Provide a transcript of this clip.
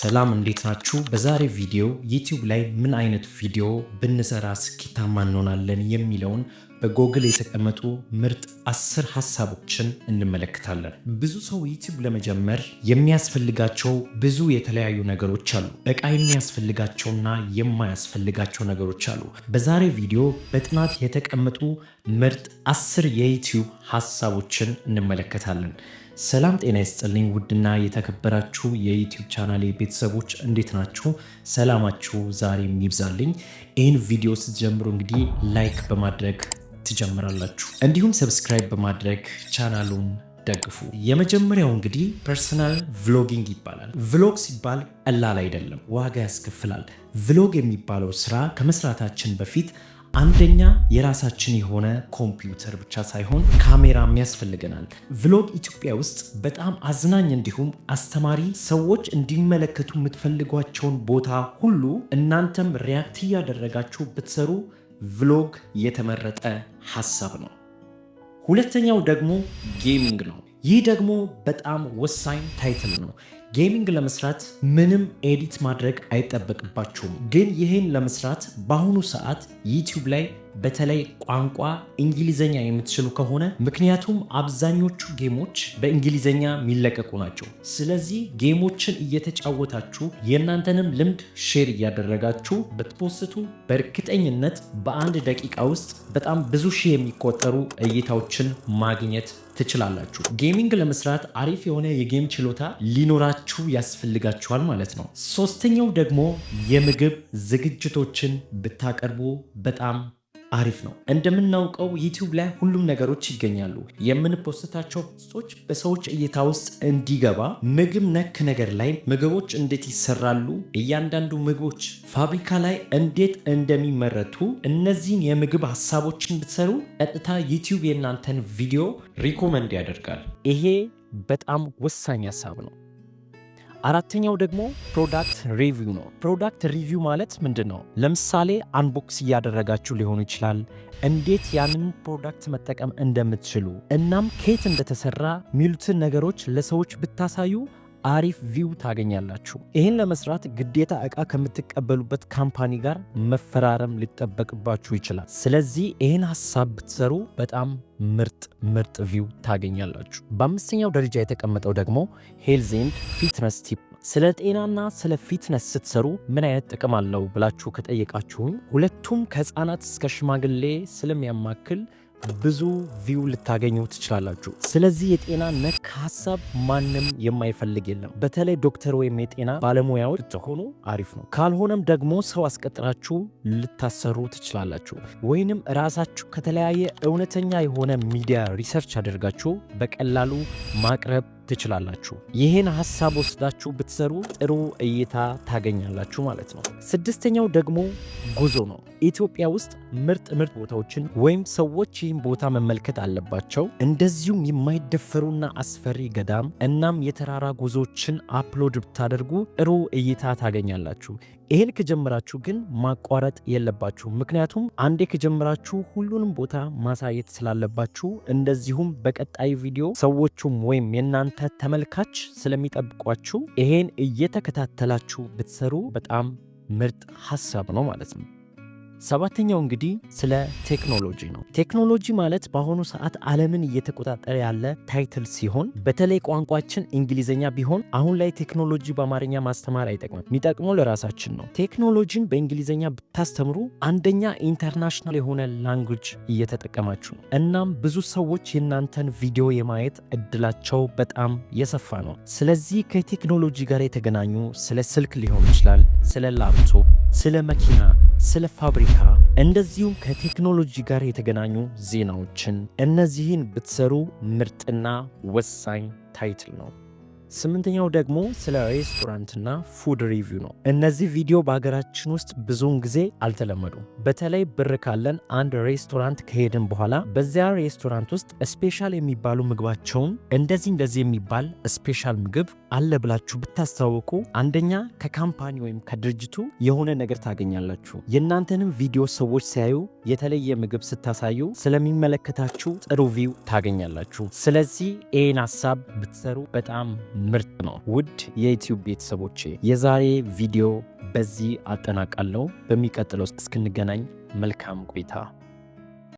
ሰላም እንዴት ናችሁ? በዛሬ ቪዲዮ ዩቲዩብ ላይ ምን አይነት ቪዲዮ ብንሰራ ስኬታማ እንሆናለን የሚለውን በጎግል የተቀመጡ ምርጥ 10 ሐሳቦችን እንመለከታለን። ብዙ ሰው ዩቲዩብ ለመጀመር የሚያስፈልጋቸው ብዙ የተለያዩ ነገሮች አሉ። በቃ የሚያስፈልጋቸውና የማያስፈልጋቸው ነገሮች አሉ። በዛሬ ቪዲዮ በጥናት የተቀመጡ ምርጥ 10 የዩቲዩብ ሐሳቦችን እንመለከታለን። ሰላም ጤና ይስጥልኝ ውድና የተከበራችሁ የዩቲዩብ ቻናሌ ቤተሰቦች እንዴት ናችሁ? ሰላማችሁ ዛሬም ይብዛልኝ። ይህን ቪዲዮ ስትጀምሩ እንግዲህ ላይክ በማድረግ ትጀምራላችሁ፣ እንዲሁም ሰብስክራይብ በማድረግ ቻናሉን ደግፉ። የመጀመሪያው እንግዲህ ፐርሰናል ቭሎጊንግ ይባላል። ቭሎግ ሲባል ቀላል አይደለም፣ ዋጋ ያስከፍላል። ቭሎግ የሚባለው ስራ ከመስራታችን በፊት አንደኛ የራሳችን የሆነ ኮምፒውተር ብቻ ሳይሆን ካሜራም ያስፈልገናል። ቭሎግ ኢትዮጵያ ውስጥ በጣም አዝናኝ እንዲሁም አስተማሪ፣ ሰዎች እንዲመለከቱ የምትፈልጓቸውን ቦታ ሁሉ እናንተም ሪያክት እያደረጋችሁ ብትሰሩ ቭሎግ የተመረጠ ሐሳብ ነው። ሁለተኛው ደግሞ ጌሚንግ ነው። ይህ ደግሞ በጣም ወሳኝ ታይትል ነው። ጌሚንግ ለመስራት ምንም ኤዲት ማድረግ አይጠበቅባችሁም። ግን ይህን ለመስራት በአሁኑ ሰዓት ዩቲዩብ ላይ በተለይ ቋንቋ እንግሊዘኛ የምትችሉ ከሆነ፣ ምክንያቱም አብዛኞቹ ጌሞች በእንግሊዘኛ የሚለቀቁ ናቸው። ስለዚህ ጌሞችን እየተጫወታችሁ የእናንተንም ልምድ ሼር እያደረጋችሁ ብትፖስቱ በእርግጠኝነት በአንድ ደቂቃ ውስጥ በጣም ብዙ ሺህ የሚቆጠሩ እይታዎችን ማግኘት ትችላላችሁ። ጌሚንግ ለመስራት አሪፍ የሆነ የጌም ችሎታ ሊኖራችሁ ያስፈልጋችኋል ማለት ነው። ሶስተኛው ደግሞ የምግብ ዝግጅቶችን ብታቀርቡ በጣም አሪፍ ነው። እንደምናውቀው ዩቲዩብ ላይ ሁሉም ነገሮች ይገኛሉ። የምንፖስታቸው ፖስቶች በሰዎች እይታ ውስጥ እንዲገባ ምግብ ነክ ነገር ላይ ምግቦች እንዴት ይሰራሉ፣ እያንዳንዱ ምግቦች ፋብሪካ ላይ እንዴት እንደሚመረቱ፣ እነዚህን የምግብ ሐሳቦችን ብትሰሩ ቀጥታ ዩቲዩብ የእናንተን ቪዲዮ ሪኮመንድ ያደርጋል። ይሄ በጣም ወሳኝ ሐሳብ ነው። አራተኛው ደግሞ ፕሮዳክት ሪቪው ነው። ፕሮዳክት ሪቪው ማለት ምንድን ነው? ለምሳሌ አንቦክስ እያደረጋችሁ ሊሆን ይችላል። እንዴት ያንን ፕሮዳክት መጠቀም እንደምትችሉ እናም ከየት እንደተሰራ ሚሉትን ነገሮች ለሰዎች ብታሳዩ አሪፍ ቪው ታገኛላችሁ። ይህን ለመስራት ግዴታ ዕቃ ከምትቀበሉበት ካምፓኒ ጋር መፈራረም ሊጠበቅባችሁ ይችላል። ስለዚህ ይህን ሐሳብ ብትሰሩ በጣም ምርጥ ቪው ታገኛላችሁ። በአምስተኛው ደረጃ የተቀመጠው ደግሞ ሄልዝ ኤንድ ፊትነስ ቲፕ። ስለ ጤናና ስለ ፊትነስ ስትሰሩ ምን አይነት ጥቅም አለው ብላችሁ ከጠየቃችሁኝ፣ ሁለቱም ከህፃናት እስከ ሽማግሌ ስለሚያማክል ብዙ ቪው ልታገኙ ትችላላችሁ። ስለዚህ የጤና ነክ ሐሳብ ማንም የማይፈልግ የለም። በተለይ ዶክተር ወይም የጤና ባለሙያዎች ብትሆኑ አሪፍ ነው። ካልሆነም ደግሞ ሰው አስቀጥራችሁ ልታሰሩ ትችላላችሁ። ወይንም ራሳችሁ ከተለያየ እውነተኛ የሆነ ሚዲያ ሪሰርች አድርጋችሁ በቀላሉ ማቅረብ ትችላላችሁ። ይህን ሐሳብ ወስዳችሁ ብትሰሩ ጥሩ እይታ ታገኛላችሁ ማለት ነው። ስድስተኛው ደግሞ ጉዞ ነው። ኢትዮጵያ ውስጥ ምርጥ ቦታዎችን ወይም ሰዎች ይህን ቦታ መመልከት አለባቸው፣ እንደዚሁም የማይደፈሩና አስፈሪ ገዳም እናም የተራራ ጉዞዎችን አፕሎድ ብታደርጉ ጥሩ እይታ ታገኛላችሁ። ይህን ከጀመራችሁ ግን ማቋረጥ የለባችሁ፣ ምክንያቱም አንዴ ከጀመራችሁ ሁሉንም ቦታ ማሳየት ስላለባችሁ፣ እንደዚሁም በቀጣይ ቪዲዮ ሰዎቹም ወይም የእናንተ ተመልካች ስለሚጠብቋችሁ ይሄን እየተከታተላችሁ ብትሰሩ በጣም ምርጥ ሐሳብ ነው ማለት ነው። ሰባተኛው እንግዲህ ስለ ቴክኖሎጂ ነው። ቴክኖሎጂ ማለት በአሁኑ ሰዓት ዓለምን እየተቆጣጠረ ያለ ታይትል ሲሆን በተለይ ቋንቋችን እንግሊዘኛ ቢሆን አሁን ላይ ቴክኖሎጂ በአማርኛ ማስተማር አይጠቅምም። የሚጠቅመው ለራሳችን ነው። ቴክኖሎጂን በእንግሊዘኛ ብታስተምሩ አንደኛ ኢንተርናሽናል የሆነ ላንጉጅ እየተጠቀማችሁ ነው። እናም ብዙ ሰዎች የእናንተን ቪዲዮ የማየት እድላቸው በጣም የሰፋ ነው። ስለዚህ ከቴክኖሎጂ ጋር የተገናኙ ስለ ስልክ ሊሆን ይችላል፣ ስለ ላፕቶፕ፣ ስለ መኪና፣ ስለ ፋብሪካ እንደዚሁም ከቴክኖሎጂ ጋር የተገናኙ ዜናዎችን እነዚህን ብትሰሩ ምርጥና ወሳኝ ታይትል ነው። ስምንተኛው ደግሞ ስለ ሬስቶራንትና ፉድ ሪቪው ነው። እነዚህ ቪዲዮ በሀገራችን ውስጥ ብዙውን ጊዜ አልተለመዱም። በተለይ ብር ካለን አንድ ሬስቶራንት ከሄድን በኋላ በዚያ ሬስቶራንት ውስጥ ስፔሻል የሚባሉ ምግባቸውን እንደዚህ የሚባል ስፔሻል ምግብ አለ ብላችሁ ብታስተዋውቁ አንደኛ ከካምፓኒ ወይም ከድርጅቱ የሆነ ነገር ታገኛላችሁ። የእናንተንም ቪዲዮ ሰዎች ሲያዩ የተለየ ምግብ ስታሳዩ ስለሚመለከታችሁ ጥሩ ቪው ታገኛላችሁ። ስለዚህ ይህን ሀሳብ ብትሰሩ በጣም ምርጥ ነው። ውድ የዩቲዩብ ቤተሰቦቼ የዛሬ ቪዲዮ በዚህ አጠናቃለሁ። በሚቀጥለው እስክንገናኝ መልካም ቆይታ